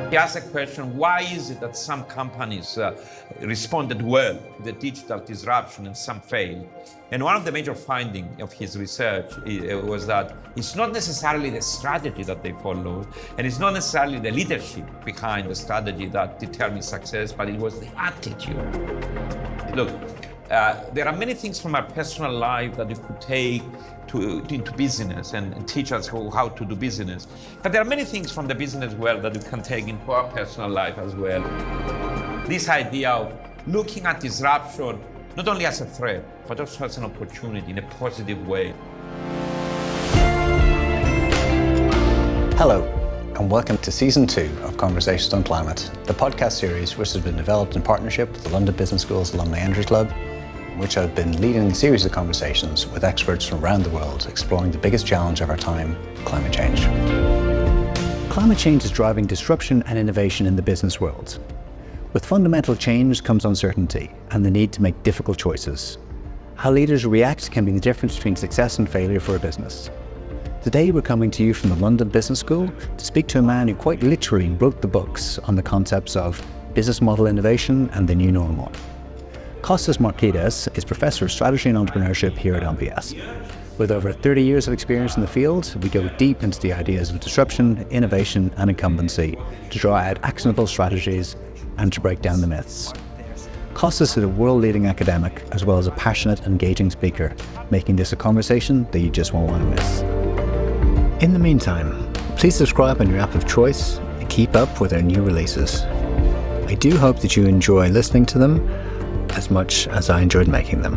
He asked a question, why is it that some companies responded well to the digital disruption and some failed? And one of the major findings of his research was that it's not necessarily the strategy that they follow, and it's not necessarily the leadership behind the strategy that determines success, but it was the attitude. Look, there are many things from our personal life that you could take into business and teach us how to do business. But there are many things from the business world that we can take into our personal life as well. This idea of looking at disruption not only as a threat, but also as an opportunity in a positive way. Hello, and welcome to Season 2 of Conversations on Climate, the podcast series which has been developed in partnership with the London Business School's Alumni Energy Club, in which I've been leading a series of conversations with experts from around the world exploring the biggest challenge of our time, climate change. Climate change is driving disruption and innovation in the business world. With fundamental change comes uncertainty and the need to make difficult choices. How leaders react can be the difference between success and failure for a business. Today we're coming to you from the London Business School to speak to a man who quite literally wrote the books on the concepts of business model innovation and the new normal. Costas Markides is Professor of Strategy and Entrepreneurship here at MBS. With over 30 years of experience in the field, we go deep into the ideas of disruption, innovation and incumbency to draw out actionable strategies and to break down the myths. Costas is a world-leading academic as well as a passionate, engaging speaker, making this a conversation that you just won't want to miss. In the meantime, please subscribe on your app of choice and keep up with our new releases. I do hope that you enjoy listening to them as much as I enjoyed making them.